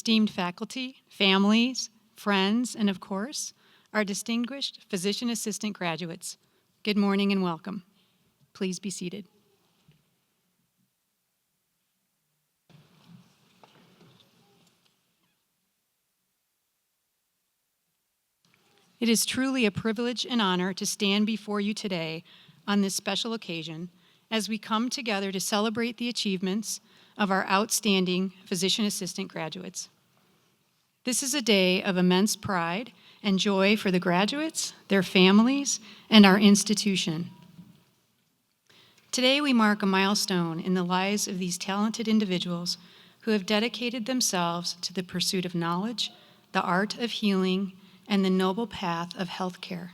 esteemed faculty, families, friends, and of course, our distinguished physician assistant graduates. Good morning and welcome. Please be seated. It is truly a privilege and honor to stand before you today on this special occasion as we come together to celebrate the achievements of our outstanding physician assistant graduates. This is a day of immense pride and joy for the graduates, their families, and our institution. Today we mark a milestone in the lives of these talented individuals who have dedicated themselves to the pursuit of knowledge, the art of healing, and the noble path of healthcare.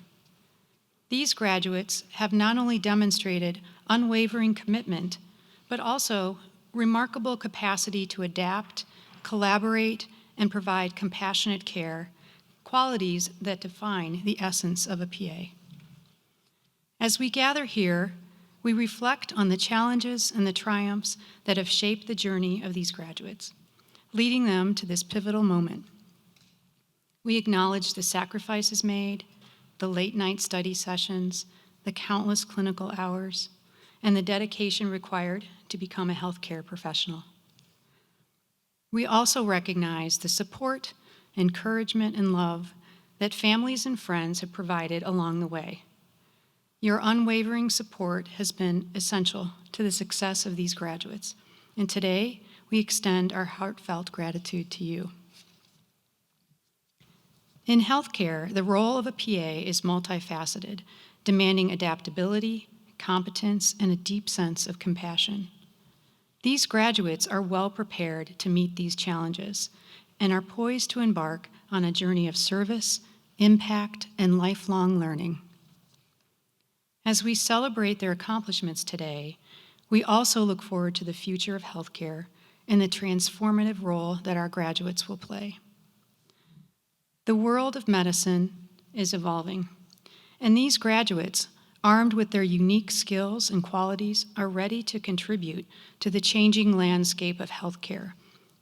These graduates have not only demonstrated unwavering commitment, but also remarkable capacity to adapt, collaborate, and provide compassionate care, qualities that define the essence of a PA. As we gather here, we reflect on the challenges and the triumphs that have shaped the journey of these graduates, leading them to this pivotal moment. We acknowledge the sacrifices made, the late-night study sessions, the countless clinical hours, and the dedication required to become a healthcare professional. We also recognize the support, encouragement, and love that families and friends have provided along the way. Your unwavering support has been essential to the success of these graduates, and today we extend our heartfelt gratitude to you. In healthcare, the role of a PA is multifaceted, demanding adaptability, competence, and a deep sense of compassion. These graduates are well prepared to meet these challenges and are poised to embark on a journey of service, impact, and lifelong learning. As we celebrate their accomplishments today, we also look forward to the future of healthcare and the transformative role that our graduates will play. The world of medicine is evolving, and these graduates, armed with their unique skills and qualities, are ready to contribute to the changing landscape of healthcare,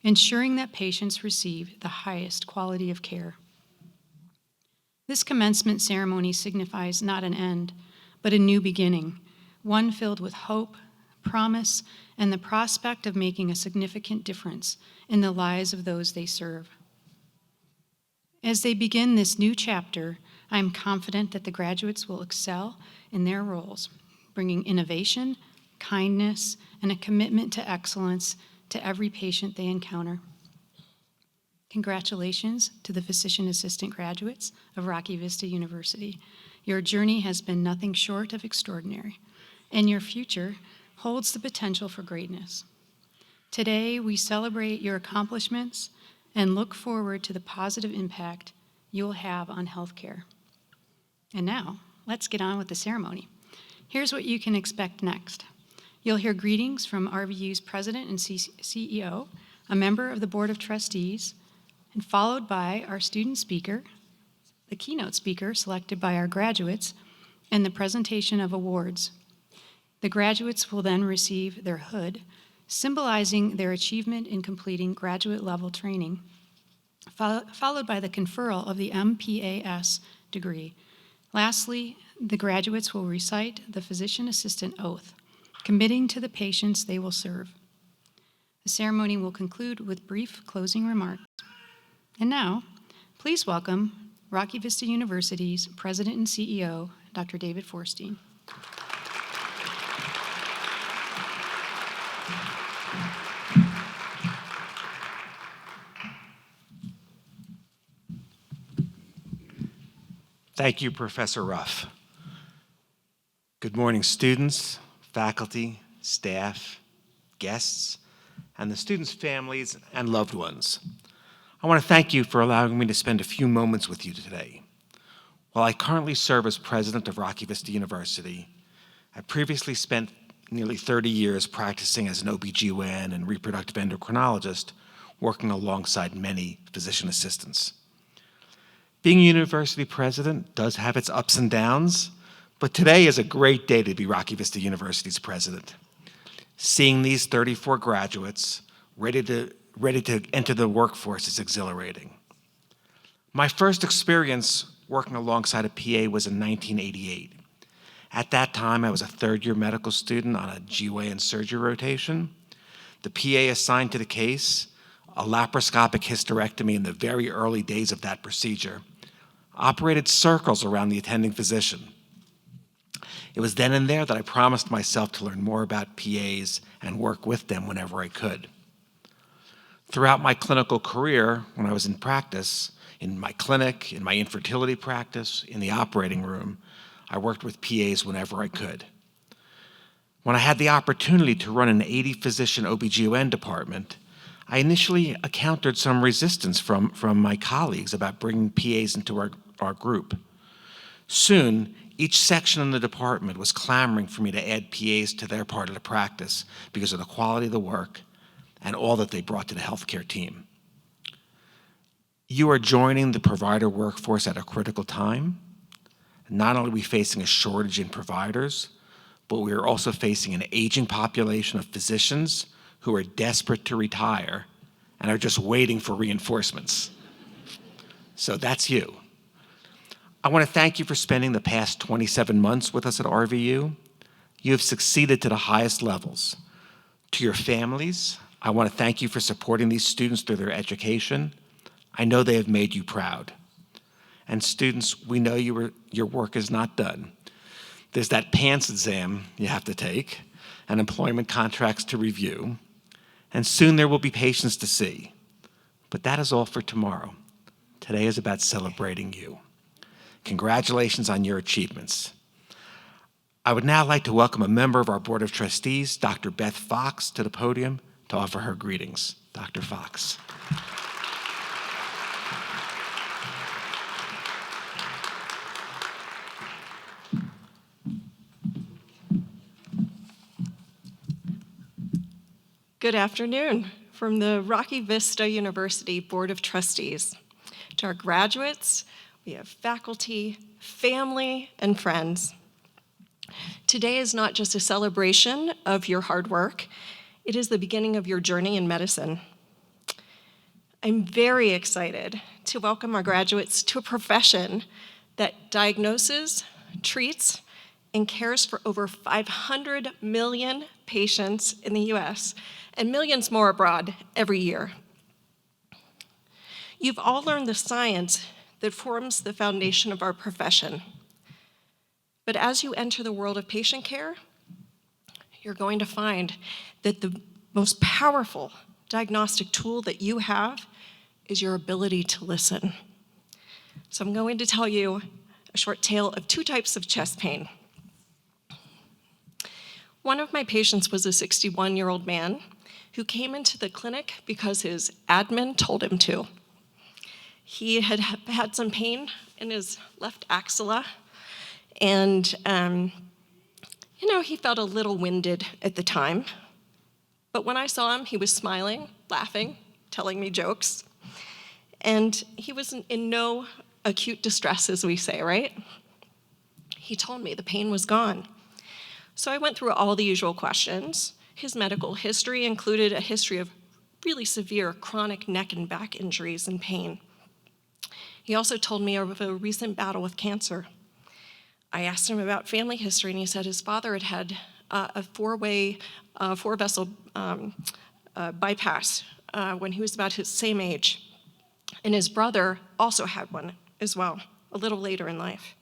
ensuring that patients receive the highest quality of care. This commencement ceremony signifies not an end, but a new beginning, one filled with hope, promise, and the prospect of making a significant difference in the lives of those they serve. As they begin this new chapter, I am confident that the graduates will excel in their roles, bringing innovation, kindness, and a commitment to excellence to every patient they encounter. Congratulations to the physician assistant graduates of Rocky Vista University. Your journey has been nothing short of extraordinary, and your future holds the potential for greatness. Today, we celebrate your accomplishments and look forward to the positive impact you will have on healthcare. And now, let's get on with the ceremony. Here's what you can expect next. You'll hear greetings from RVU's President and CEO, a member of the Board of Trustees, and followed by our student speaker, the keynote speaker selected by our graduates, and the presentation of awards. The graduates will then receive their hood, symbolizing their achievement in completing graduate-level training, followed by the conferral of the MPAS degree. Lastly, the graduates will recite the physician assistant oath, committing to the patients they will serve. The ceremony will conclude with brief closing remarks. And now, please welcome Rocky Vista University's President and CEO, Dr. David Forstein. Thank you, Professor Ruff. Good morning, students, faculty, staff, guests, and the students' families and loved ones. I want to thank you for allowing me to spend a few moments with you today. While I currently serve as president of Rocky Vista University, I previously spent nearly 30 years practicing as an OBGYN and reproductive endocrinologist, working alongside many physician assistants. Being a university president does have its ups and downs, but today is a great day to be Rocky Vista University's president. Seeing these 34 graduates ready to ready to enter the workforce is exhilarating. My first experience working alongside a PA was in 1988. At that time, I was a third-year medical student on a GYN surgery rotation. The PA assigned to the case, a laparoscopic hysterectomy in the very early days of that procedure, operated circles around the attending physician. It was then and there that I promised myself to learn more about PAs and work with them whenever I could. Throughout my clinical career, when I was in practice, in my clinic, in my infertility practice, in the operating room, I worked with PAs whenever I could. When I had the opportunity to run an 80-physician OBGYN department, I initially encountered some resistance from my colleagues about bringing PAs into our group. Soon, each section in the department was clamoring for me to add PAs to their part of the practice because of the quality of the work and all that they brought to the healthcare team. You are joining the provider workforce at a critical time. Not only are we facing a shortage in providers, but we are also facing an aging population of physicians who are desperate to retire and are just waiting for reinforcements. So that's you. I want to thank you for spending the past 27 months with us at RVU. You have succeeded to the highest levels. To your families, I want to thank you for supporting these students through their education. I know they have made you proud. And students, we know your work is not done. There's that PANCE exam you have to take, and employment contracts to review, and soon there will be patients to see. But that is all for tomorrow. Today is about celebrating you. Congratulations on your achievements. I would now like to welcome a member of our Board of Trustees, Dr. Beth Fox, to the podium to offer her greetings. Dr. Fox. Good afternoon from the Rocky Vista University Board of Trustees. To our graduates, we have faculty, family, and friends. Today is not just a celebration of your hard work, it is the beginning of your journey in medicine. I'm very excited to welcome our graduates to a profession that diagnoses, treats, and cares for over 500 million patients in the US and millions more abroad every year. You've all learned the science that forms the foundation of our profession. But as you enter the world of patient care, you're going to find that the most powerful diagnostic tool that you have is your ability to listen. So I'm going to tell you a short tale of two types of chest pain. One of my patients was a 61-year-old man who came into the clinic because his admin told him to. He had had some pain in his left axilla, and he felt a little winded at the time. But when I saw him, he was smiling, laughing, telling me jokes, and he was in no acute distress, as we say, right? He told me the pain was gone. So I went through all the usual questions. His medical history included a history of really severe chronic neck and back injuries and pain. He also told me of a recent battle with cancer. I asked him about family history, and he said his father had a four-vessel bypass when he was about his same age, and his brother also had one as well, a little later in life.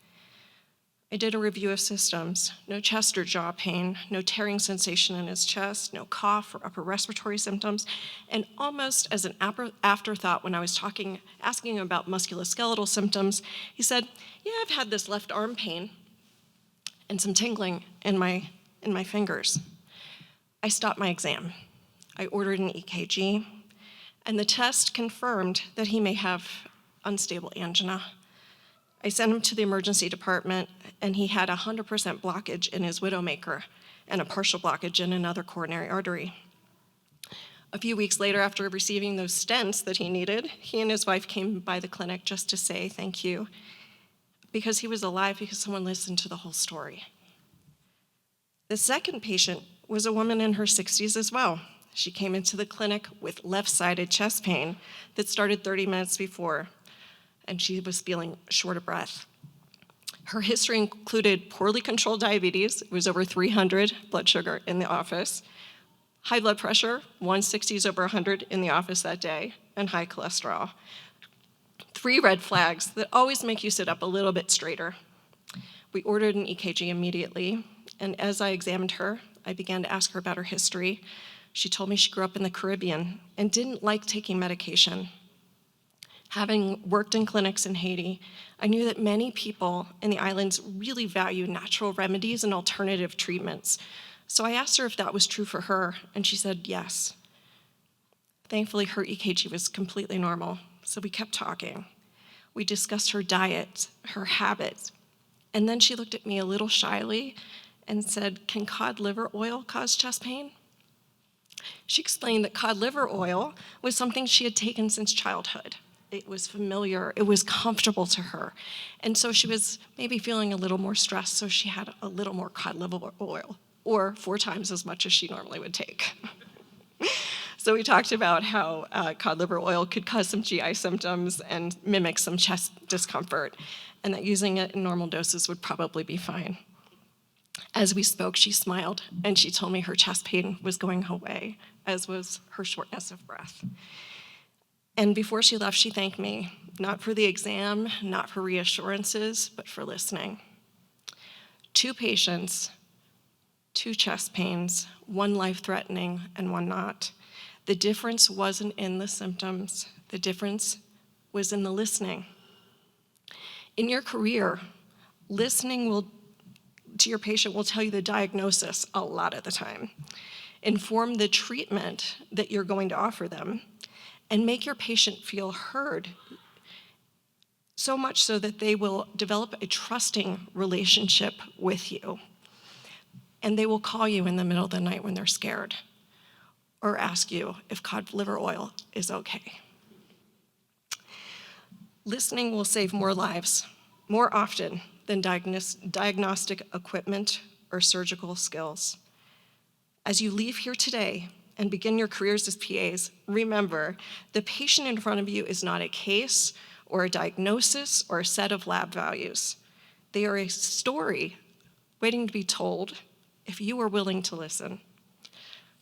I did a review of systems: no chest or jaw pain, no tearing sensation in his chest, no cough or upper respiratory symptoms, and almost as an afterthought when I was asking him about musculoskeletal symptoms, he said, yeah, I've had this left arm pain and some tingling in my fingers. I stopped my exam. I ordered an EKG, and the test confirmed that he may have unstable angina. I sent him to the emergency department, and he had 100% blockage in his widowmaker and a partial blockage in another coronary artery. A few weeks later, after receiving those stents that he needed, he and his wife came by the clinic just to say thank you, because he was alive because someone listened to the whole story. The second patient was a woman in her 60s as well, She came into the clinic with left-sided chest pain that started 30 minutes before, and she was feeling short of breath. Her history included poorly controlled diabetes. It was over 300 blood sugar in the office. High blood pressure, 160s over 100 in the office that day, and high cholesterol. 3 red flags that always make you sit up a little bit straighter. We ordered an EKG immediately, and as I examined her, I began to ask her about her history. She told me she grew up in the Caribbean and didn't like taking medication. Having worked in clinics in Haiti, I knew that many people in the islands really value natural remedies and alternative treatments. So I asked her if that was true for her, and she said yes. Thankfully, her EKG was completely normal, so we kept talking. We discussed her diet, her habits, and then she looked at me a little shyly and said, "Can cod liver oil cause chest pain?" She explained that cod liver oil was something she had taken since childhood. It was familiar, it was comfortable to her. And so she was maybe feeling a little more stressed, so she had a little more cod liver oil, or 4 times as much as she normally would take. So we talked about how cod liver oil could cause some GI symptoms and mimic some chest discomfort, and that using it in normal doses would probably be fine. As we spoke, she smiled, and she told me her chest pain was going away, as was her shortness of breath. And before she left, she thanked me, not for the exam, not for reassurances, but for listening. 2 patients, 2 chest pains, 1 life-threatening and 1 not. The difference wasn't in the symptoms. The difference was in the listening. In your career, listening to your patient will tell you the diagnosis a lot of the time, inform the treatment that you're going to offer them, and make your patient feel heard, so much so that they will develop a trusting relationship with you. And they will call you in the middle of the night when they're scared, or ask you if cod liver oil is okay. Listening will save more lives, more often than diagnostic equipment or surgical skills. As you leave here today and begin your careers as PAs, remember, the patient in front of you is not a case or a diagnosis or a set of lab values. They are a story waiting to be told if you are willing to listen.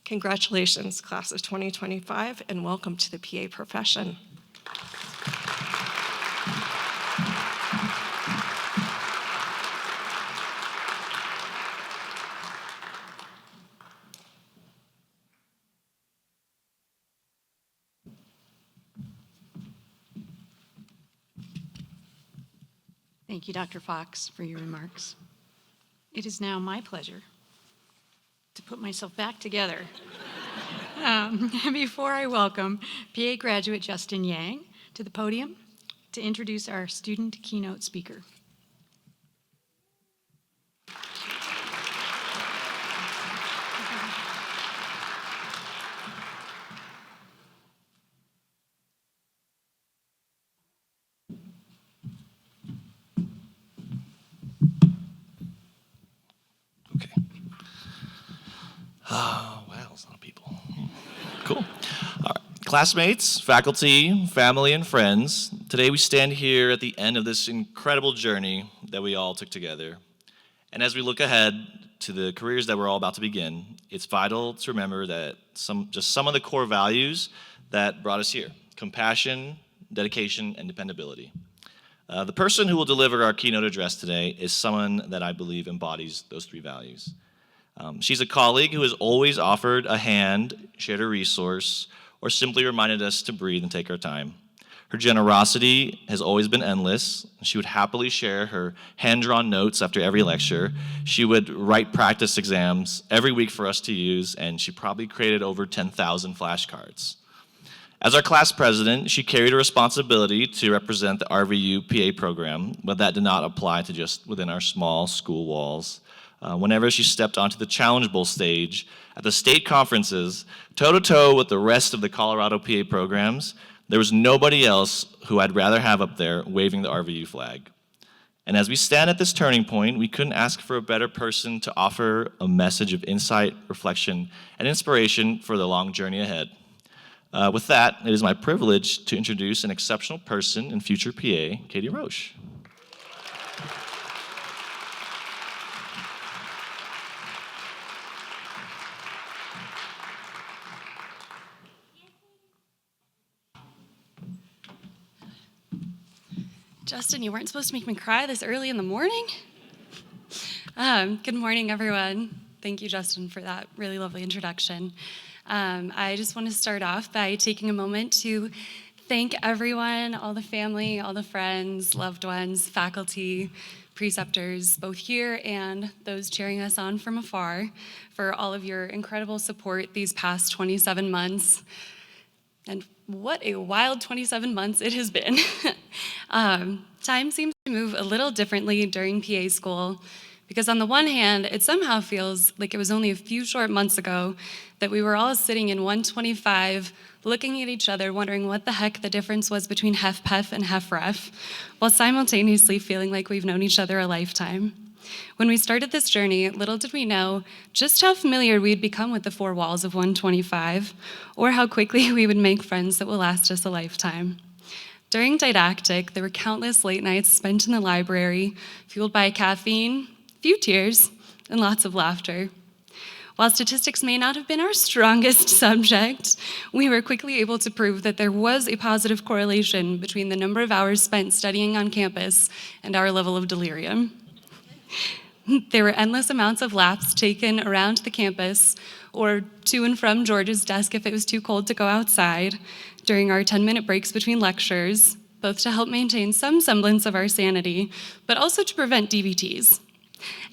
Congratulations, class of 2025, and welcome to the PA profession. Thank you, Dr. Fox, for your remarks. It is now my pleasure to put myself back together before I welcome PA graduate Justin Yang to the podium to introduce our student keynote speaker. Oh, wow, it's a lot of people. Cool. All right. Classmates, faculty, family, and friends, today we stand here at the end of this incredible journey that we all took together. And as we look ahead to the careers that we're all about to begin, it's vital to remember that some of the core values that brought us here: compassion, dedication, and dependability. The person who will deliver our keynote address today is someone that I believe embodies those 3 values. She's a colleague who has always offered a hand, shared a resource, or simply reminded us to breathe and take our time. Her generosity has always been endless. She would happily share her hand-drawn notes after every lecture. She would write practice exams every week for us to use, and she probably created over 10,000 flashcards. As our class president, she carried a responsibility to represent the RVU PA program, but that did not apply to just within our small school walls. Whenever she stepped onto the Challenge Bowl stage at the state conferences, toe-to-toe with the rest of the Colorado PA programs, there was nobody else who I'd rather have up there waving the RVU flag. And as we stand at this turning point, we couldn't ask for a better person to offer a message of insight, reflection, and inspiration for the long journey ahead. With that, it is my privilege to introduce an exceptional person and future PA, Katie Roche. Justin, you weren't supposed to make me cry this early in the morning? Good morning, everyone. Thank you, Justin, for that really lovely introduction. I just want to start off by taking a moment to thank everyone, all the family, all the friends, loved ones, faculty, preceptors, both here and those cheering us on from afar, for all of your incredible support these past 27 months. And what a wild 27 months it has been. Time seems to move a little differently during PA school, because on the one hand, it somehow feels like it was only a few short months ago that we were all sitting in 125, looking at each other, wondering what the heck the difference was between HEF-PEF and HEF-REF, while simultaneously feeling like we've known each other a lifetime. When we started this journey, little did we know just how familiar we'd become with the four walls of 125, or how quickly we would make friends that will last us a lifetime. During didactic, there were countless late nights spent in the library, fueled by caffeine, few tears, and lots of laughter. While statistics may not have been our strongest subject, we were quickly able to prove that there was a positive correlation between the number of hours spent studying on campus and our level of delirium. There were endless amounts of laps taken around the campus or to and from George's desk if it was too cold to go outside during our 10-minute breaks between lectures, both to help maintain some semblance of our sanity, but also to prevent DVTs.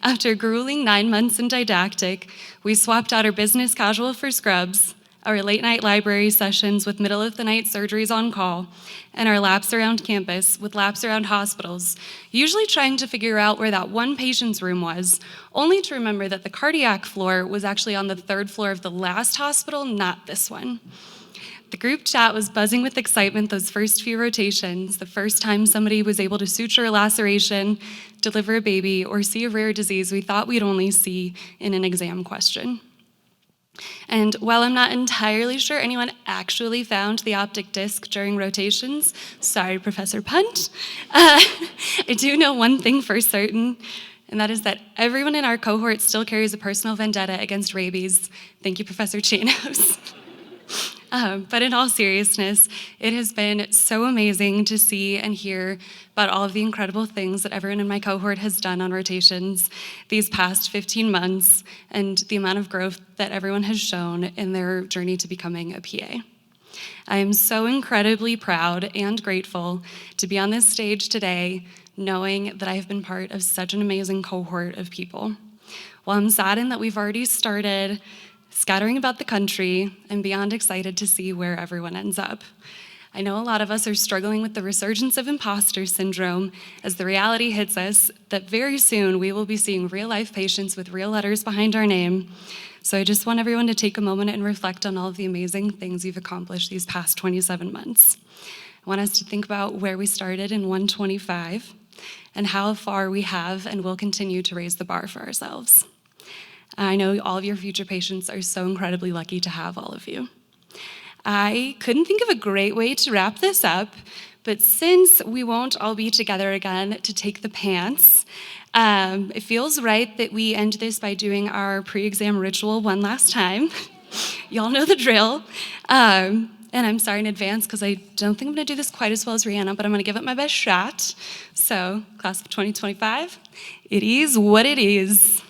After a grueling 9 months in didactic, we swapped out our business casual for scrubs, our late-night library sessions with middle-of-the-night surgeries on call, and our laps around campus with laps around hospitals, usually trying to figure out where that one patient's room was, only to remember that the cardiac floor was actually on the 3rd floor of the last hospital, not this one. The group chat was buzzing with excitement those first few rotations, the first time somebody was able to suture a laceration, deliver a baby, or see a rare disease we thought we'd only see in an exam question. And while I'm not entirely sure anyone actually found the optic disc during rotations, sorry, Professor Punt, I do know one thing for certain, and that is that everyone in our cohort still carries a personal vendetta against rabies. Thank you, Professor Chanos. But in all seriousness, it has been so amazing to see and hear about all of the incredible things that everyone in my cohort has done on rotations these past 15 months, and the amount of growth that everyone has shown in their journey to becoming a PA. I am so incredibly proud and grateful to be on this stage today, knowing that I have been part of such an amazing cohort of people. While I'm saddened that we've already started scattering about the country, I'm beyond excited to see where everyone ends up. I know a lot of us are struggling with the resurgence of imposter syndrome as the reality hits us that very soon we will be seeing real-life patients with real letters behind our name. So I just want everyone to take a moment and reflect on all of the amazing things you've accomplished these past 27 months. I want us to think about where we started in 125 and how far we have and will continue to raise the bar for ourselves. I know all of your future patients are so incredibly lucky to have all of you. I couldn't think of a great way to wrap this up, but since we won't all be together again to take the pants, it feels right that we end this by doing our pre-exam ritual one last time. Y'all know the drill. And I'm sorry in advance because I don't think I'm going to do this quite as well as Rihanna, but I'm going to give it my best shot. So, class of 2025, it is what it is.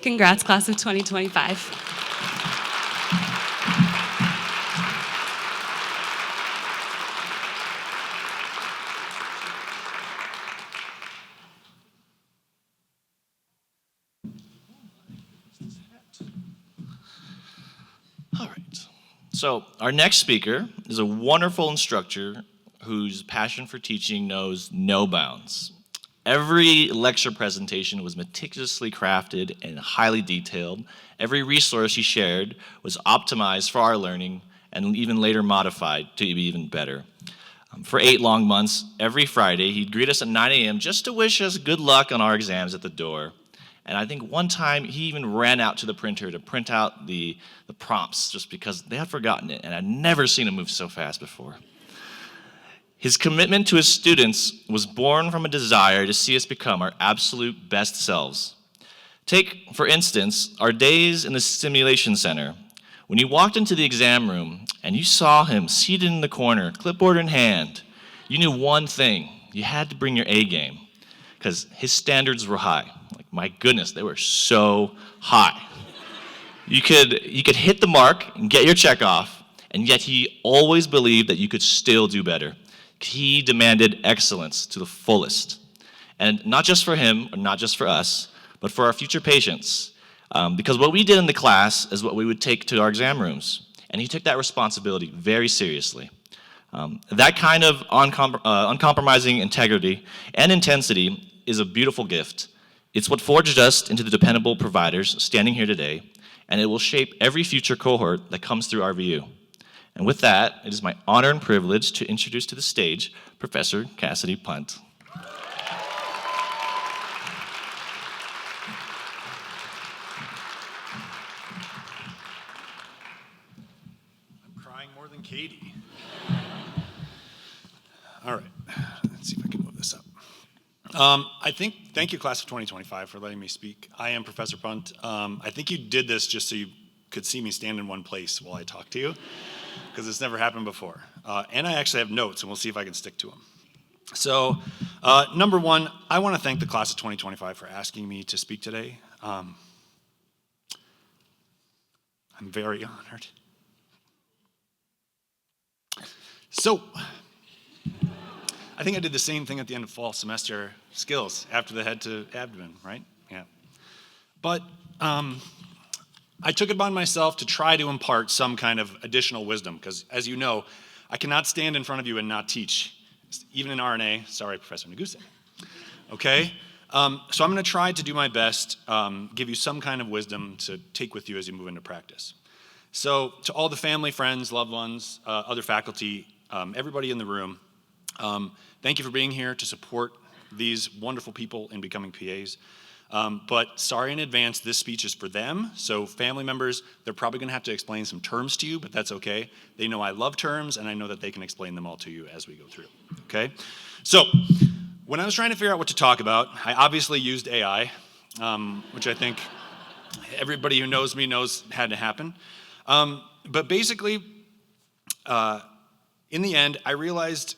Congrats, class of 2025. All right. So our next speaker is a wonderful instructor whose passion for teaching knows no bounds. Every lecture presentation was meticulously crafted and highly detailed. Every resource he shared was optimized for our learning and even later modified to be even better. For 8 long months, every Friday, he'd greet us at 9 a.m. just to wish us good luck on our exams at the door. And I think one time he even ran out to the printer to print out the prompts just because they had forgotten it, and I'd never seen him move so fast before. His commitment to his students was born from a desire to see us become our absolute best selves. Take, for instance, our days in the simulation center. When you walked into the exam room and you saw him seated in the corner, clipboard in hand, you knew one thing: you had to bring your A game, because his standards were high. Like, my goodness, they were so high. You could hit the mark and get your check off, and yet he always believed that you could still do better. He demanded excellence to the fullest. And not just for him, or not just for us, but for our future patients. Because what we did in the class is what we would take to our exam rooms. And he took that responsibility very seriously. That kind of uncompromising integrity and intensity is a beautiful gift. It's what forged us into the dependable providers standing here today, and it will shape every future cohort that comes through RVU. And with that, it is my honor and privilege to introduce to the stage Professor Cassidy Punt. I'm crying more than Katie. All right, let's see if I can move this up. Thank you, class of 2025, for letting me speak. I am Professor Punt. I think you did this just so you could see me stand in one place while I talk to you, because it's never happened before. And I actually have notes, and we'll see if I can stick to them. So, number one, I want to thank the class of 2025 for asking me to speak today. I'm very honored. So, I think I did the same thing at the end of fall semester skills after the head to abdomen, right? Yeah. But I took it upon myself to try to impart some kind of additional wisdom, because as you know, I cannot stand in front of you and not teach, even in RNA. Sorry, Professor Naguse. Okay? So I'm going to try to do my best, give you some kind of wisdom to take with you as you move into practice. So to all the family, friends, loved ones, other faculty, everybody in the room, thank you for being here to support these wonderful people in becoming PAs. But sorry in advance, this speech is for them. So family members, they're probably going to have to explain some terms to you, but that's okay. They know I love terms, and I know that they can explain them all to you as we go through, okay? So when I was trying to figure out what to talk about, I obviously used AI, which I think everybody who knows me knows had to happen. But basically, in the end, I realized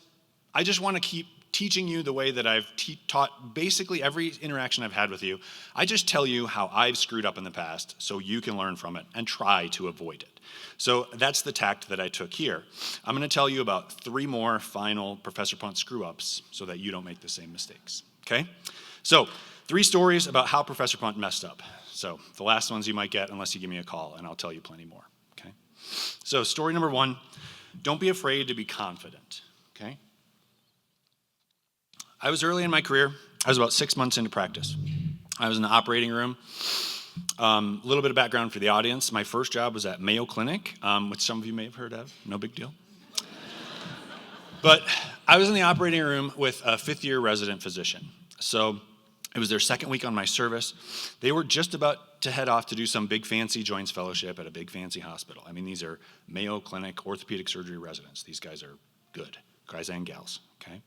I just want to keep teaching you the way that I've taught basically every interaction I've had with you. I just tell you how I've screwed up in the past so you can learn from it and try to avoid it. So that's the tact that I took here. I'm going to tell you about 3 more final Professor Punt screw-ups so that you don't make the same mistakes, okay? So 3 stories about how Professor Punt messed up. So the last ones you might get unless you give me a call, and I'll tell you plenty more, okay? So story number 1, don't be afraid to be confident, okay? I was early in my career. I was about 6 months into practice. I was in the operating room. A little bit of background for the audience. My first job was at Mayo Clinic, which some of you may have heard of. No big deal. But I was in the operating room with a 5th-year resident physician. So it was their 2nd week on my service. They were just about to head off to do some big fancy joints fellowship at a big fancy hospital. I mean, these are Mayo Clinic orthopedic surgery residents. These guys are good, guys and gals, okay?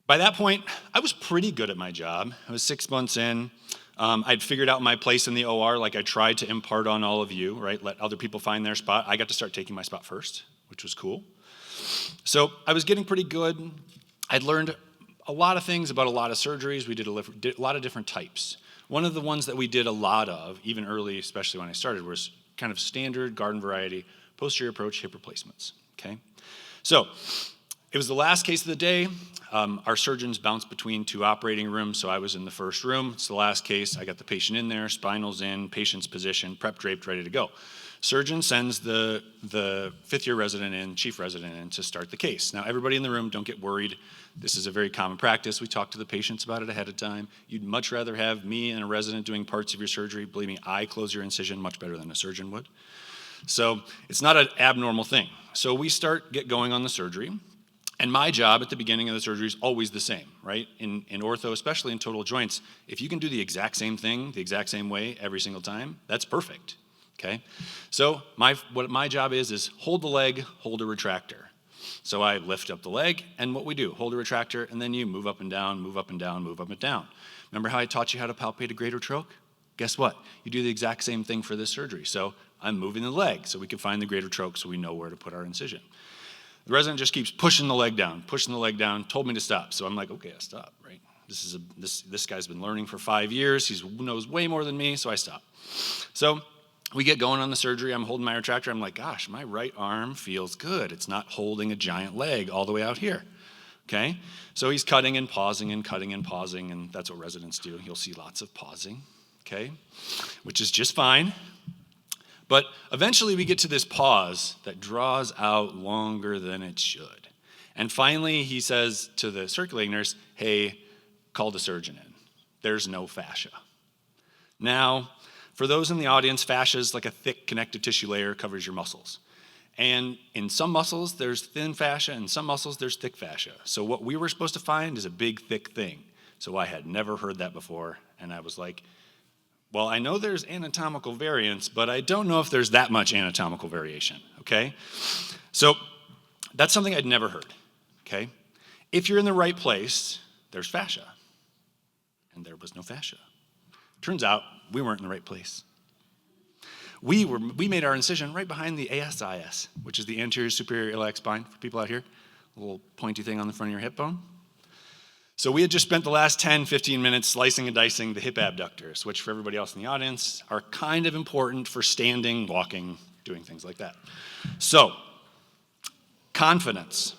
By that point, I was pretty good at my job. I was 6 months in. I'd figured out my place in the OR like I tried to impart on all of you, right? Let other people find their spot. I got to start taking my spot first, which was cool. So I was getting pretty good. I'd learned a lot of things about a lot of surgeries. We did a lot of different types. One of the ones that we did a lot of, even early, especially when I started, was kind of standard garden variety, posterior approach hip replacements, okay? So it was the last case of the day. Our surgeons bounced between 2 operating rooms, so I was in the first room. It's the last case. I got the patient in there, spinal's in, patient's positioned, prep draped, ready to go. Surgeon sends the 5th-year resident in, chief resident in, to start the case. Now, everybody in the room, don't get worried. This is a very common practice. We talk to the patients about it ahead of time. You'd much rather have me and a resident doing parts of your surgery. Believe me, I close your incision much better than a surgeon would. So it's not an abnormal thing. So we get going on the surgery. And my job at the beginning of the surgery is always the same, right? In ortho, especially in total joints, if you can do the exact same thing, the exact same way every single time, that's perfect, okay? So what my job is hold the leg, hold a retractor. So I lift up the leg, and what we do, hold a retractor, and then you move up and down, move up and down, move up and down. Remember how I taught you how to palpate a greater troch? Guess what? You do the exact same thing for this surgery. So I'm moving the leg so we can find the greater troch so we know where to put our incision. The resident just keeps pushing the leg down, told me to stop. So I'm like, okay, I'll stop, right? This guy's been learning for 5 years. He knows way more than me, so I stop. So we get going on the surgery. I'm holding my retractor. I'm like, gosh, my right arm feels good. It's not holding a giant leg all the way out here, okay? So he's cutting and pausing and cutting and pausing, and that's what residents do. You'll see lots of pausing, okay? Which is just fine. But eventually we get to this pause that draws out longer than it should. And finally he says to the circulating nurse, hey, call the surgeon in. There's no fascia. Now, for those in the audience, fascia is like a thick connective tissue layer, covers your muscles. And in some muscles, there's thin fascia, and in some muscles, there's thick fascia. So what we were supposed to find is a big, thick thing. So I had never heard that before, and I was like, well, I know there's anatomical variance, but I don't know if there's that much anatomical variation, okay? So that's something I'd never heard, okay? If you're in the right place, there's fascia, and there was no fascia. Turns out we weren't in the right place. We made our incision right behind the ASIS, which is the anterior superior iliac spine for people out here, a little pointy thing on the front of your hip bone. So we had just spent the last 10, 15 minutes slicing and dicing the hip abductors, which for everybody else in the audience are kind of important for standing, walking, doing things like that. So, confidence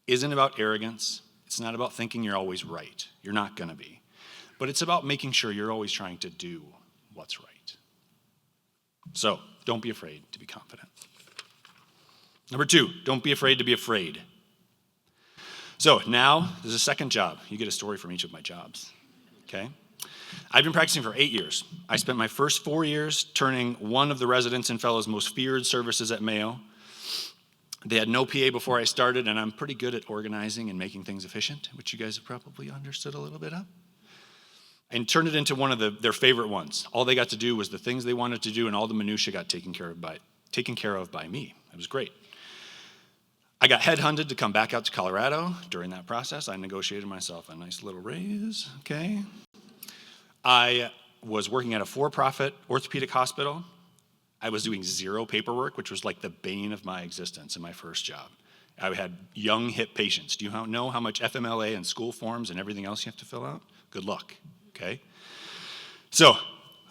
isn't about arrogance. It's not about thinking you're always right. You're not going to be. But it's about making sure you're always trying to do what's right. So, don't be afraid to be confident. Number 2, don't be afraid to be afraid. So now, there's a second job. You get a story from each of my jobs, okay? I've been practicing for 8 years. I spent my first 4 years turning one of the residents and fellows' most feared services at Mayo. They had no PA before I started, and I'm pretty good at organizing and making things efficient, which you guys have probably understood a little bit of. And turned it into one of their favorite ones. All they got to do was the things they wanted to do, and all the minutia got taken care of by me. It was great. I got headhunted to come back out to Colorado. During that process, I negotiated myself a nice little raise, okay? I was working at a for-profit orthopedic hospital. I was doing 0 paperwork, which was like the bane of my existence in my first job. I had young hip patients. Do you know how much FMLA and school forms and everything else you have to fill out? Good luck, okay? So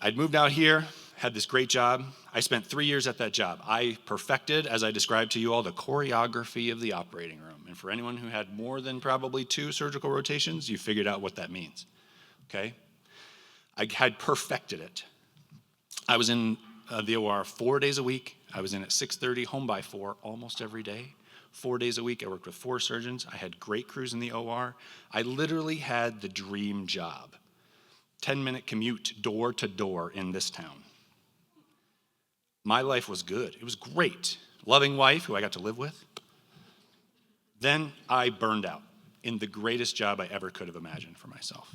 I'd moved out here, had this great job. I spent 3 years at that job. I perfected, as I described to you all, the choreography of the operating room. And for anyone who had more than probably 2 surgical rotations, you figured out what that means, okay? I had perfected it. I was in the OR 4 days a week. I was in at 6:30, home by 4, almost every day. 4 days a week, I worked with 4 surgeons. I had great crews in the OR. I literally had the dream job. 10-minute commute door to door in this town. My life was good. It was great. Loving wife who I got to live with. Then I burned out in the greatest job I ever could have imagined for myself.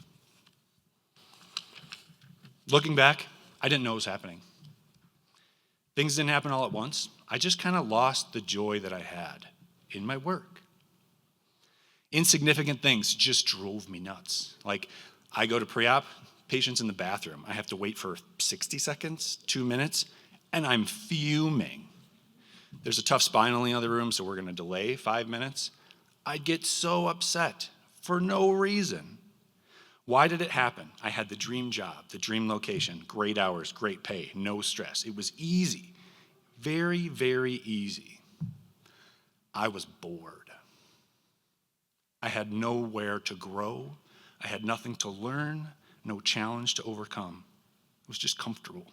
Looking back, I didn't know what was happening. Things didn't happen all at once. I just kind of lost the joy that I had in my work. Insignificant things just drove me nuts. Like, I go to pre-op, patients in the bathroom. I have to wait for 60 seconds, 2 minutes, and I'm fuming. There's a tough spine in the other room, so we're going to delay 5 minutes. I'd get so upset for no reason. Why did it happen? I had the dream job, the dream location, great hours, great pay, no stress. It was easy, very, very easy. I was bored. I had nowhere to grow. I had nothing to learn, no challenge to overcome. It was just comfortable.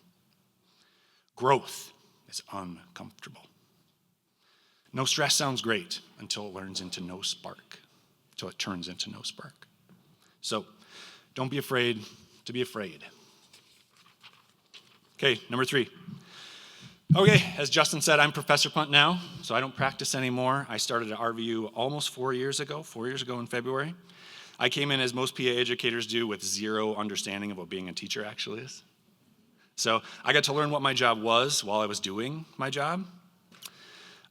Growth is uncomfortable. No stress sounds great until it turns into no spark. So don't be afraid to be afraid. Okay, number 3. Okay, as Justin said, I'm Professor Punt now, so I don't practice anymore. I started at RVU almost 4 years ago in February. I came in as most PA educators do with zero understanding of what being a teacher actually is. So I got to learn what my job was while I was doing my job.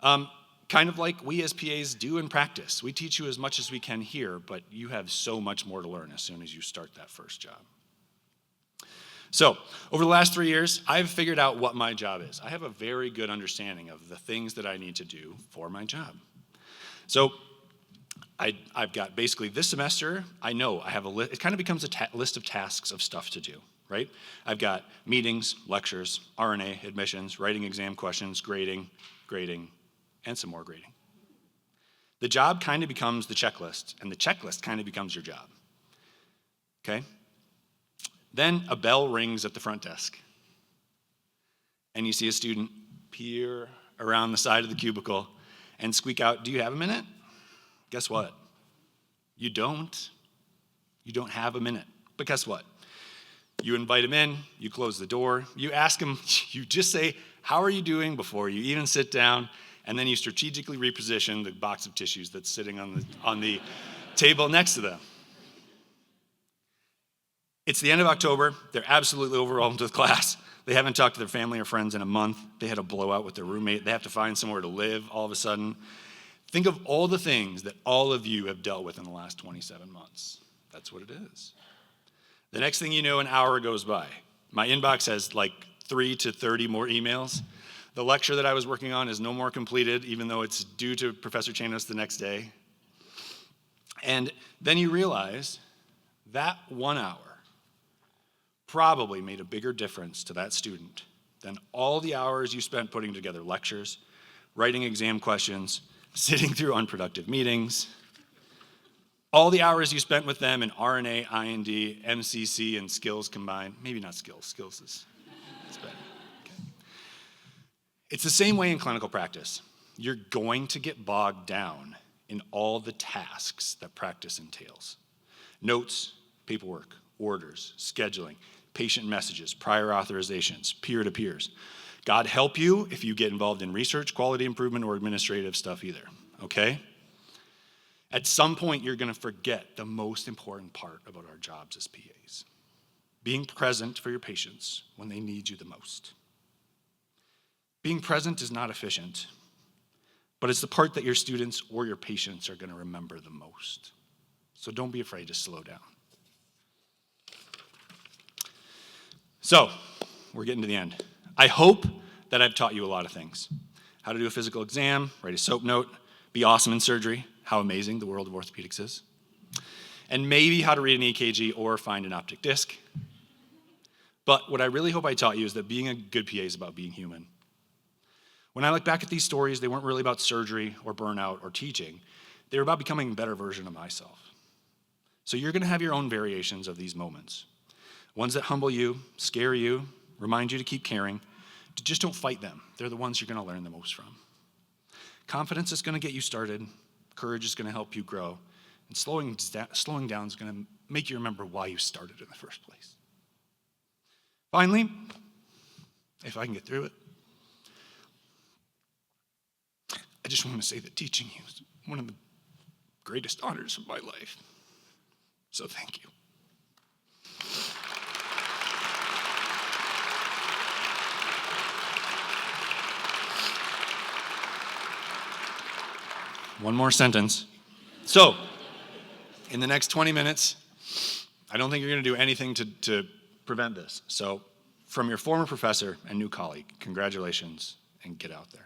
Kind of like we as PAs do in practice. We teach you as much as we can here, but you have so much more to learn as soon as you start that first job. So, over the last 3 years, I've figured out what my job is. I have a very good understanding of the things that I need to do for my job. So, I've got basically this semester, I know I have a list. It kind of becomes a list of tasks of stuff to do, right? I've got meetings, lectures, RNA, admissions, writing exam questions, grading, and some more grading. The job kind of becomes the checklist, and the checklist kind of becomes your job, okay? Then a bell rings at the front desk, and you see a student peer around the side of the cubicle and squeak out, "Do you have a minute?" Guess what? You don't. You don't have a minute. But guess what? You invite him in, you close the door, you ask him, you just say, "How are you doing?" before you even sit down, and then you strategically reposition the box of tissues that's sitting on the table next to them. It's the end of October. They're absolutely overwhelmed with class. They haven't talked to their family or friends in a month. They had a blowout with their roommate. They have to find somewhere to live all of a sudden. Think of all the things that all of you have dealt with in the last 27 months. That's what it is. The next thing you know, an hour goes by. My inbox has like 3 to 30 more emails. The lecture that I was working on is no more completed, even though it's due to Professor Chanos the next day. And then you realize that 1 hour probably made a bigger difference to that student than all the hours you spent putting together lectures, writing exam questions, sitting through unproductive meetings, all the hours you spent with them in RNA, IND, MCC, and skills combined. Maybe not skills. Skills is better. Okay. It's the same way in clinical practice. You're going to get bogged down in all the tasks that practice entails. Notes, paperwork, orders, scheduling, patient messages, prior authorizations, peer-to-peers. God help you if you get involved in research, quality improvement, or administrative stuff either, okay? At some point, you're gonna forget the most important part about our jobs as PAs. Being present for your patients when they need you the most. Being present is not efficient, but it's the part that your students or your patients are gonna remember the most. So don't be afraid to slow down. So, we're getting to the end. I hope that I've taught you a lot of things. How to do a physical exam, write a SOAP note, be awesome in surgery, how amazing the world of orthopedics is, and maybe how to read an EKG or find an optic disc. But what I really hope I taught you is that being a good PA is about being human. When I look back at these stories, they weren't really about surgery or burnout or teaching. They were about becoming a better version of myself. So you're gonna have your own variations of these moments. Ones that humble you, scare you, remind you to keep caring. Just don't fight them. They're the ones you're gonna learn the most from. Confidence is gonna get you started. Courage is gonna help you grow. And slowing down is gonna make you remember why you started in the first place. Finally, if I can get through it, I just want to say that teaching you is one of the greatest honors of my life. So thank you. One more sentence. So, in the next 20 minutes, I don't think you're going to do anything to prevent this. So, from your former professor and new colleague, congratulations, and get out there.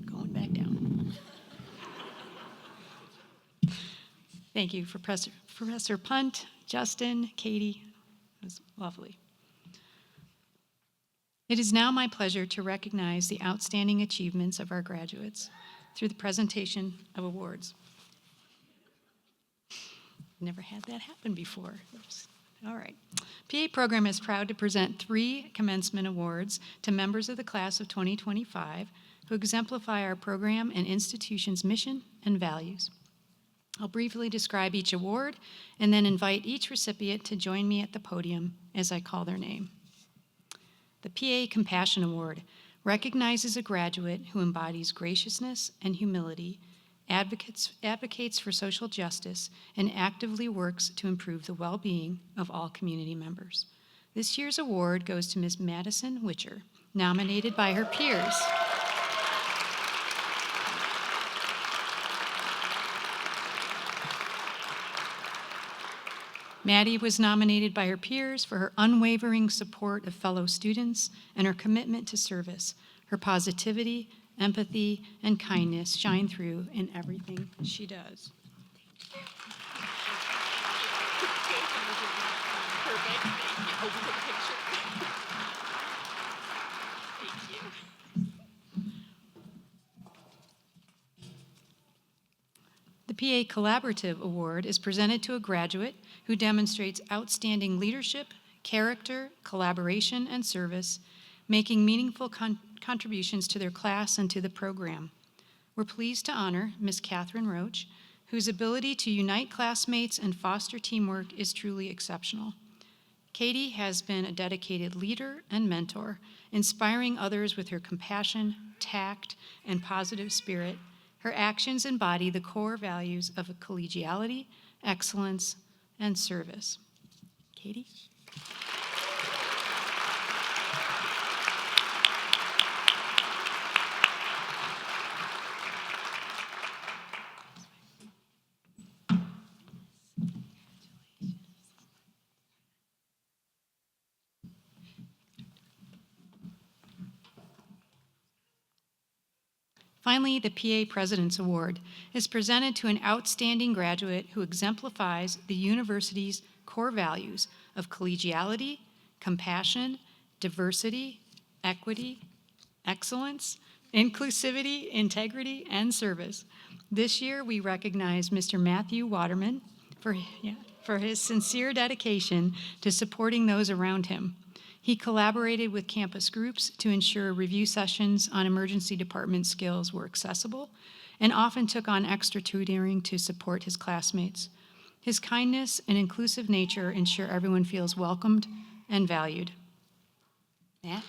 Going back down. Thank you, Professor Punt, Justin, Katie. It was lovely. It is now my pleasure to recognize the outstanding achievements of our graduates through the presentation of awards. Never had that happen before. All right. PA program is proud to present 3 commencement awards to members of the class of 2025 who exemplify our program and institution's mission and values. I'll briefly describe each award and then invite each recipient to join me at the podium as I call their name. The PA Compassion Award recognizes a graduate who embodies graciousness and humility, advocates for social justice, and actively works to improve the well-being of all community members. This year's award goes to Ms. Madison Witcher, nominated by her peers. Maddie was nominated by her peers for her unwavering support of fellow students and her commitment to service. Her positivity, empathy, and kindness shine through in everything she does. The PA Collaborative Award is presented to a graduate who demonstrates outstanding leadership, character, collaboration, and service, making meaningful contributions to their class and to the program. We're pleased to honor Ms. Catherine Roach, whose ability to unite classmates and foster teamwork is truly exceptional. Katie has been a dedicated leader and mentor, inspiring others with her compassion, tact, and positive spirit. Her actions embody the core values of collegiality, excellence, and service. Katie? Finally, the PA President's Award is presented to an outstanding graduate who exemplifies the university's core values of collegiality, compassion, diversity, equity, excellence, inclusivity, integrity, and service. This year, we recognize Mr. Matthew Waterman for his sincere dedication to supporting those around him. He collaborated with campus groups to ensure review sessions on emergency department skills were accessible and often took on extra tutoring to support his classmates. His kindness and inclusive nature ensure everyone feels welcomed and valued. Matt?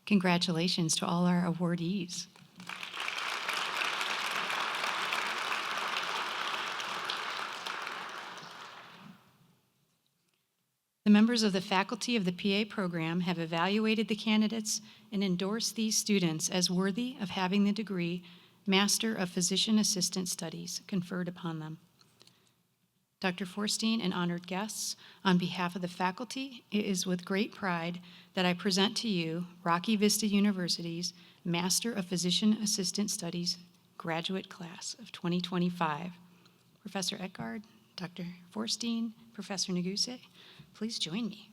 Congratulations to all our awardees. The members of the faculty of the PA program have evaluated the candidates and endorsed these students as worthy of having the degree Master of Physician Assistant Studies conferred upon them. Dr. Forstein and honored guests, on behalf of the faculty, it is with great pride that I present to you Rocky Vista University's Master of Physician Assistant Studies graduate class of 2025. Professor Eckard, Dr. Forstein, Professor Neguse, please join me.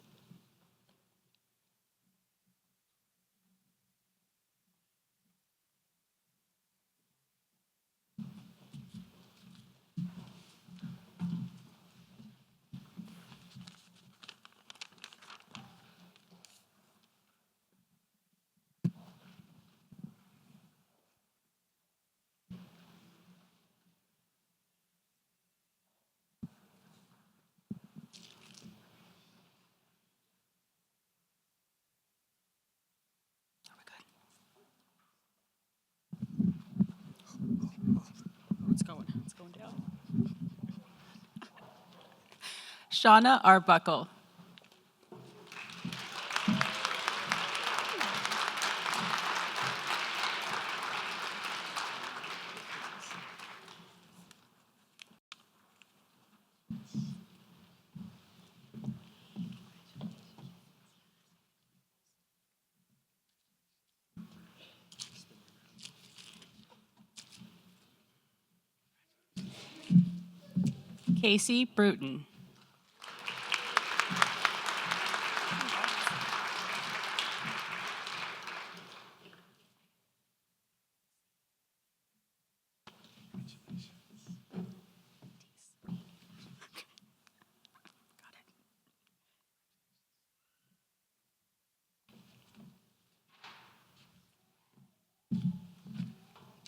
It's going down. Shauna Arbuckle. Casey Bruton.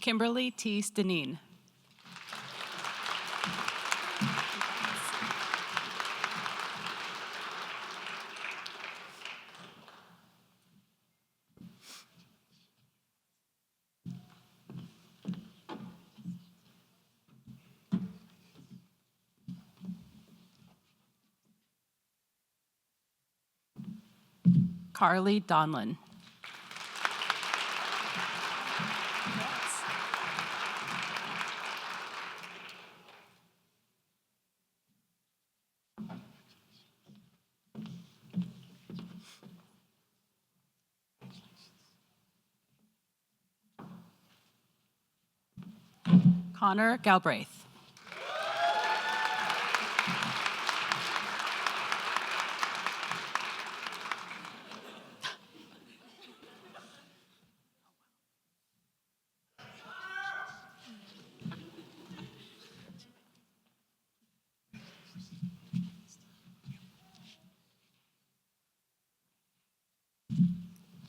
Kimberly T. Stenine. Carly Donlin. Connor Galbraith.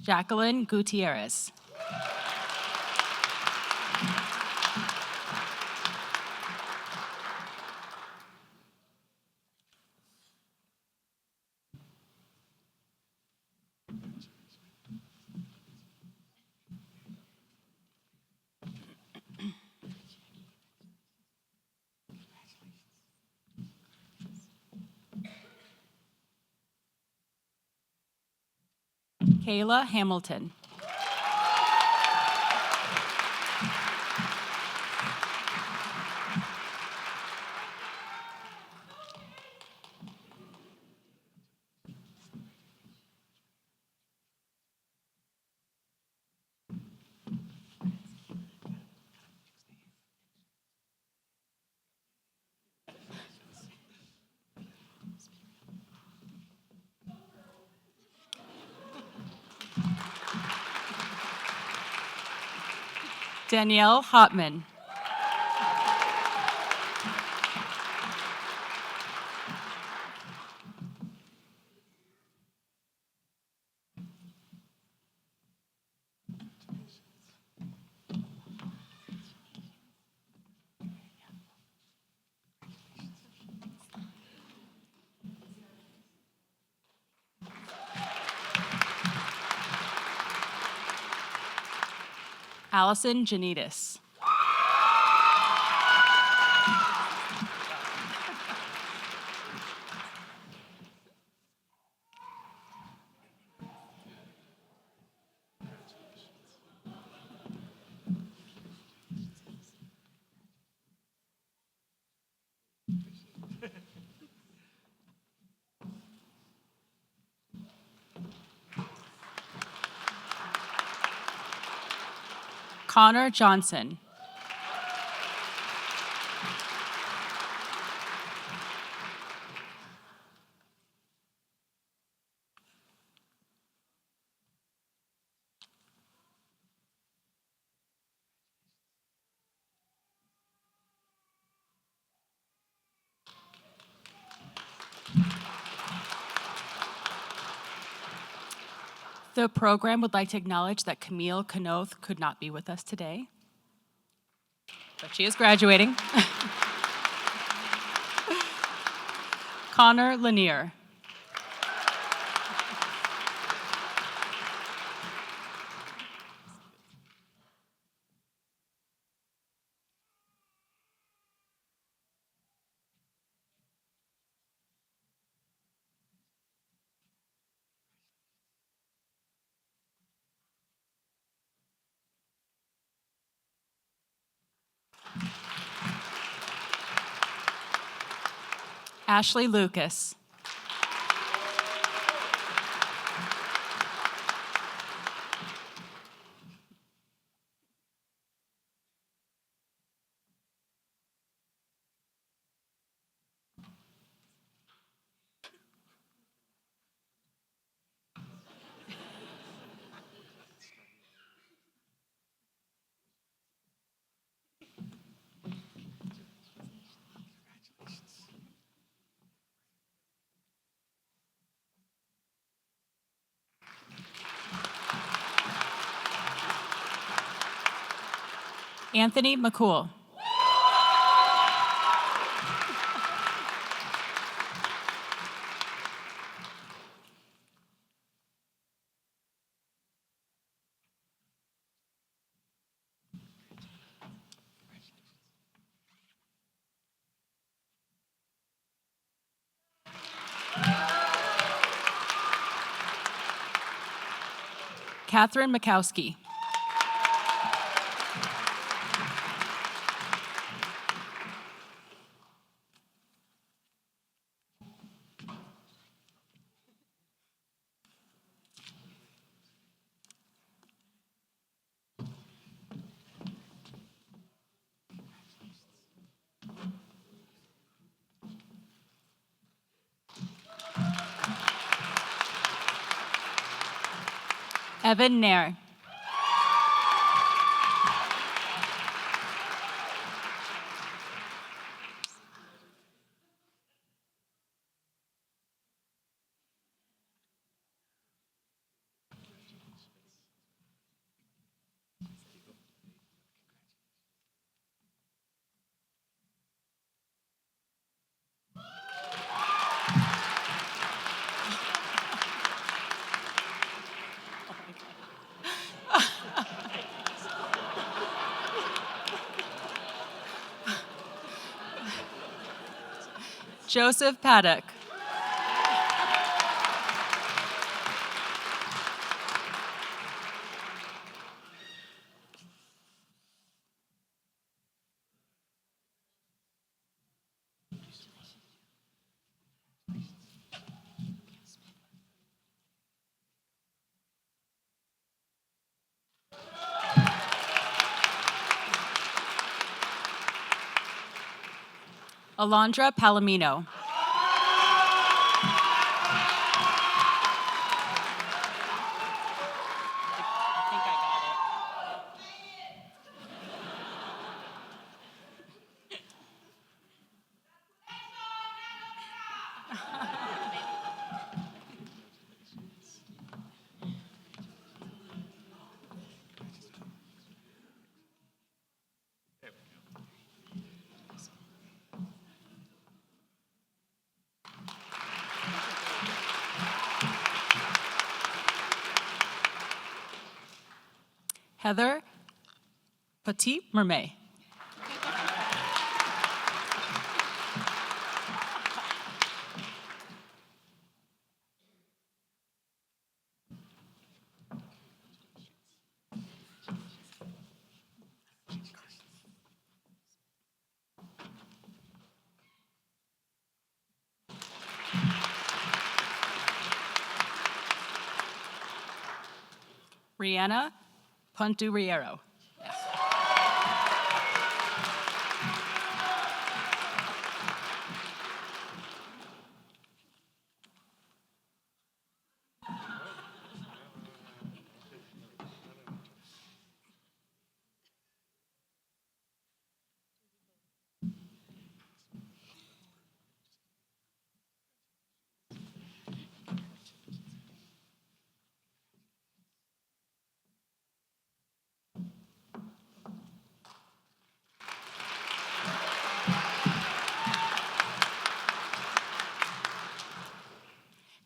Jacqueline Gutierrez. Kayla Hamilton. Danielle Hotman. Allison Janitas. Connor Johnson. The program would like to acknowledge that Camille Canoth could not be with us today, but she is graduating. Connor Lanier. Ashley Lucas. Anthony McCool. Catherine Mikowski. Evan Nair. Joseph Paddock. Alondra Palomino. Heather Petit Mermet. Rihanna Ponturiero.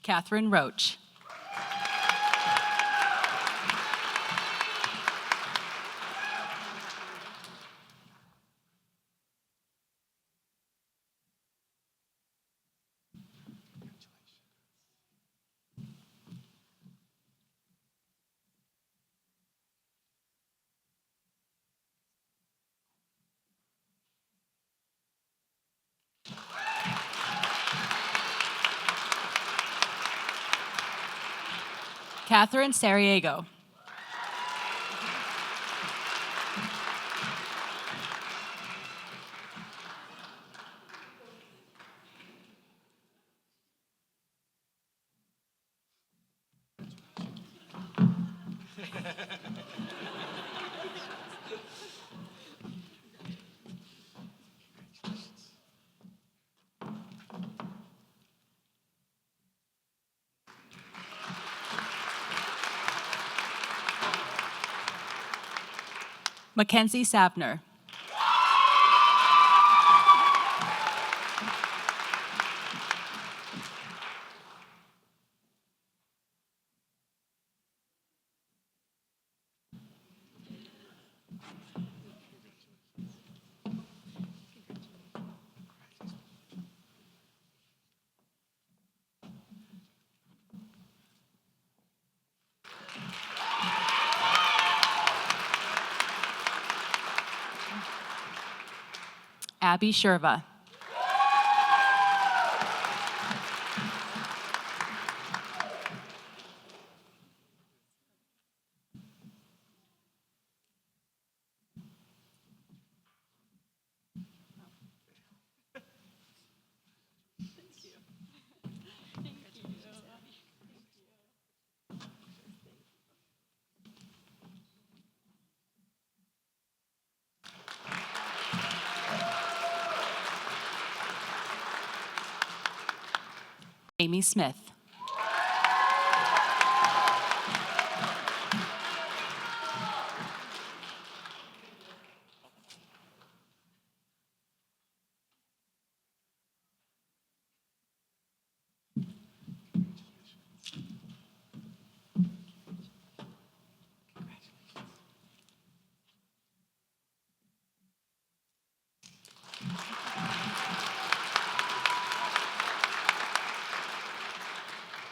Catherine Roach. Catherine Sariego. Mackenzie Savner. Abby Sherva. Amy Smith.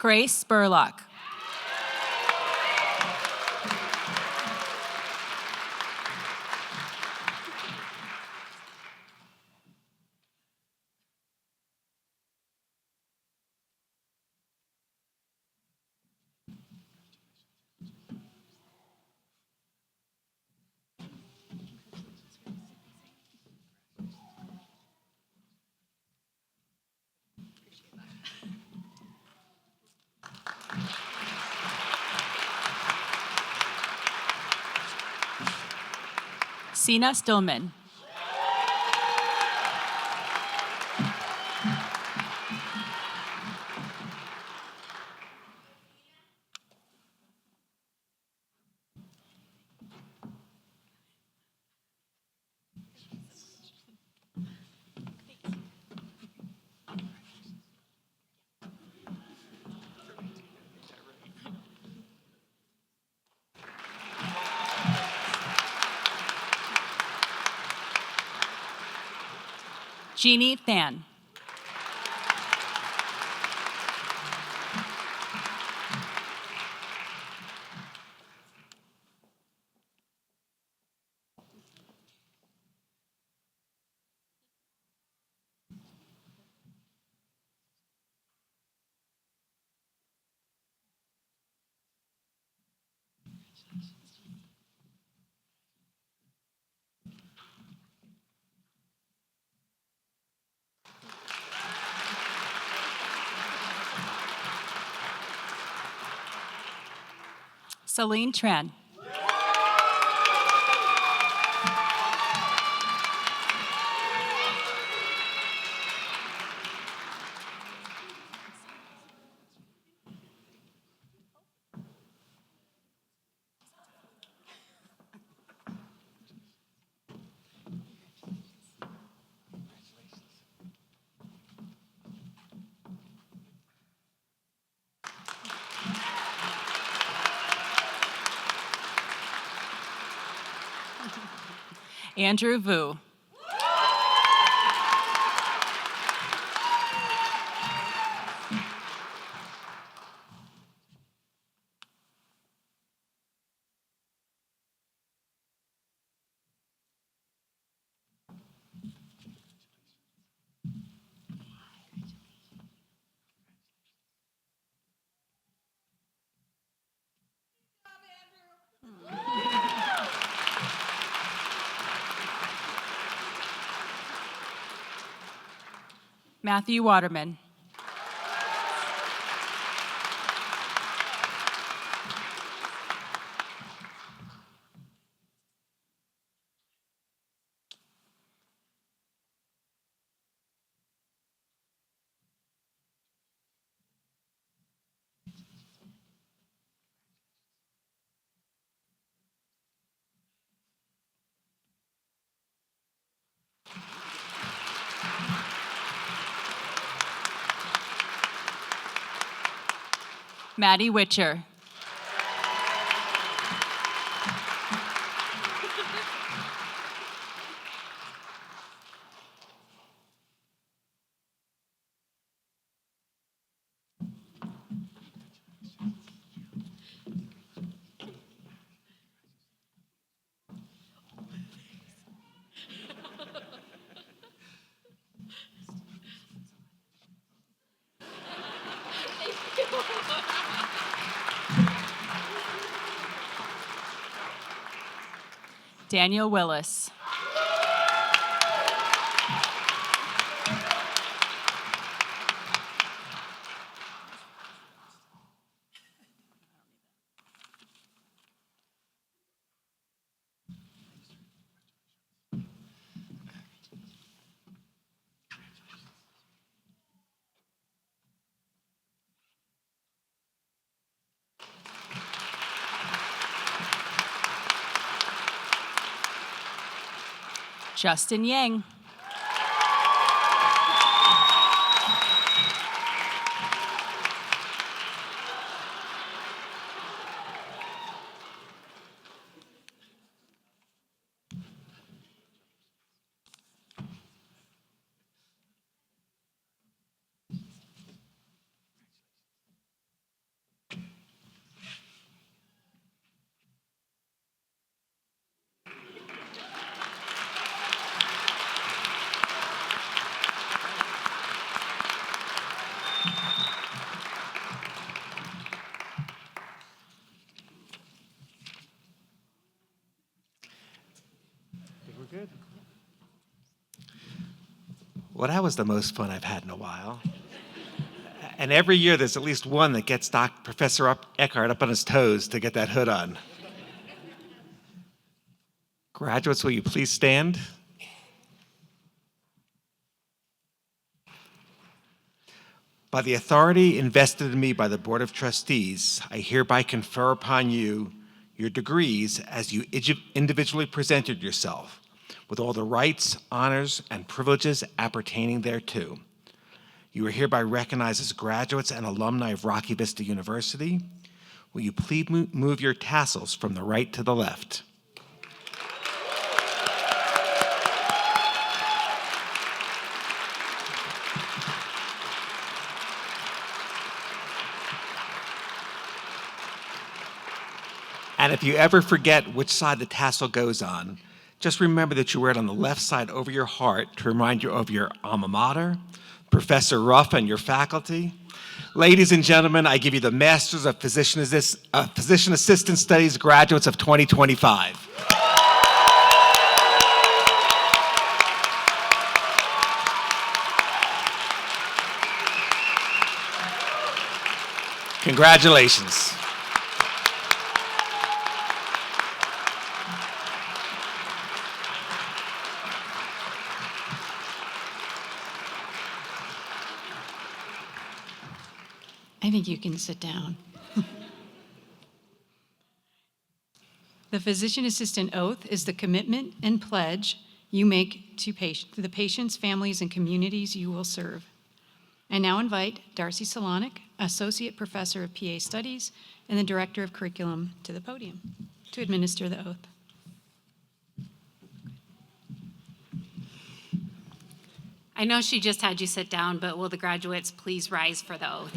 Grace Spurlock. Sina Stillman. Jeannie Than. Celine Tran. Andrew Vu. Matthew Waterman. Maddie Witcher. Daniel Willis. Justin Yang. Well, that was the most fun I've had in a while. And every year there's at least one that gets Professor Eckhart up on his toes to get that hood on. Graduates, will you please stand? By the authority invested in me by the Board of Trustees, I hereby confer upon you your degrees as you individually presented yourself, with all the rights, honors, and privileges appertaining thereto. You are hereby recognized as graduates and alumni of Rocky Vista University. Will you please move your tassels from the right to the left? And if you ever forget which side the tassel goes on, just remember that you wear it on the left side over your heart to remind you of your alma mater, Professor Ruff, and your faculty. Ladies and gentlemen, I give you the Masters of Physician Assistant Studies graduates of 2025. Congratulations. I think you can sit down. The physician assistant oath is the commitment and pledge you make to the patients, families, and communities you will serve. I now invite Darcy Solonic, Associate Professor of PA Studies and the Director of Curriculum, to the podium to administer the oath. I know she just had you sit down, but will the graduates please rise for the oath?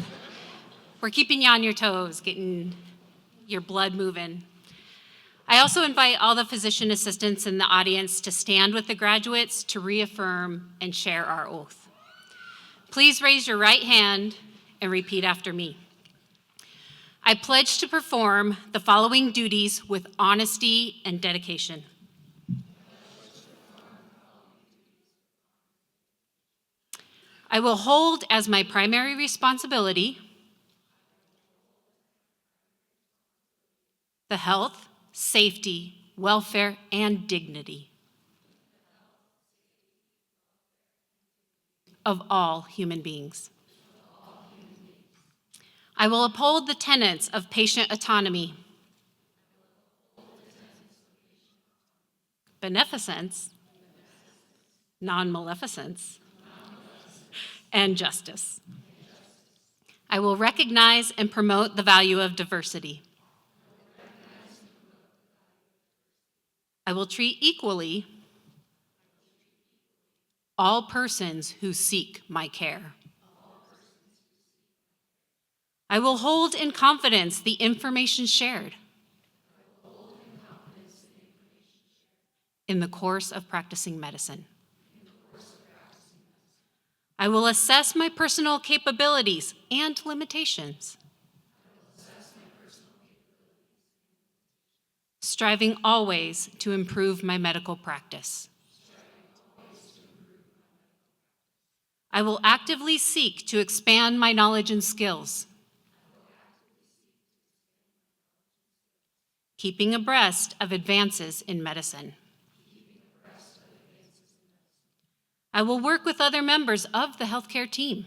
We're keeping you on your toes, getting your blood moving. I also invite all the physician assistants in the audience to stand with the graduates to reaffirm and share our oath. Please raise your right hand and repeat after me. I pledge to perform the following duties with honesty and dedication. I will hold as my primary responsibility the health, safety, welfare, and dignity of all human beings. I will uphold the tenets of patient autonomy, beneficence, non-maleficence, and justice. I will recognize and promote the value of diversity. I will treat equally all persons who seek my care. I will hold in confidence the information shared in the course of practicing medicine. I will assess my personal capabilities and limitations, striving always to improve my medical practice. I will actively seek to expand my knowledge and skills, keeping abreast of advances in medicine. I will work with other members of the healthcare team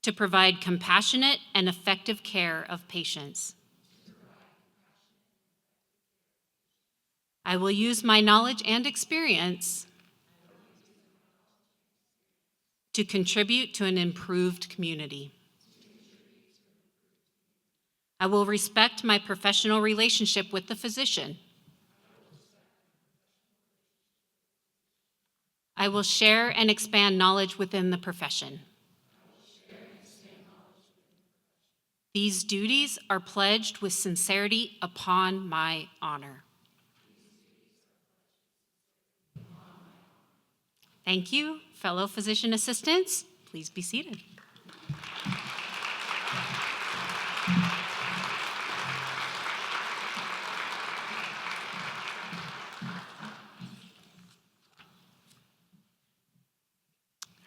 to provide compassionate and effective care of patients. I will use my knowledge and experience to contribute to an improved community. I will respect my professional relationship with the physician. I will share and expand knowledge within the profession. These duties are pledged with sincerity upon my honor. Thank you, fellow physician assistants. Please be seated.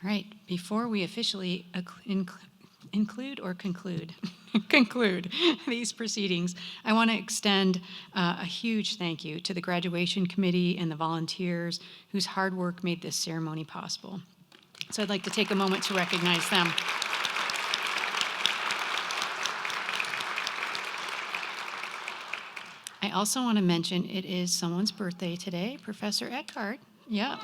All right, before we officially conclude these proceedings, I want to extend a huge thank you to the graduation committee and the volunteers whose hard work made this ceremony possible. So I'd like to take a moment to recognize them. I also want to mention it is someone's birthday today, Professor Eckhart. Yeah.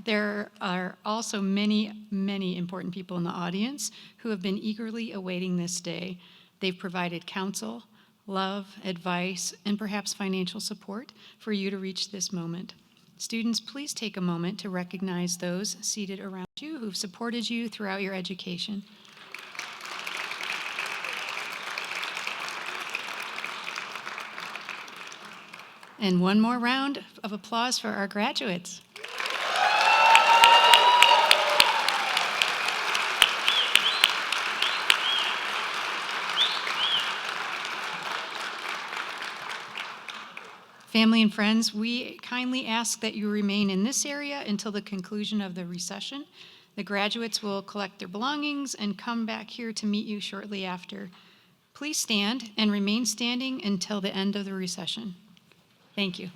There are also many, many important people in the audience who have been eagerly awaiting this day. They've provided counsel, love, advice, and perhaps financial support for you to reach this moment. Students, please take a moment to recognize those seated around you who've supported you throughout your education. And one more round of applause for our graduates. Family and friends, we kindly ask that you remain in this area until the conclusion of the recession. The graduates will collect their belongings and come back here to meet you shortly after. Please stand and remain standing until the end of the recession. Thank you.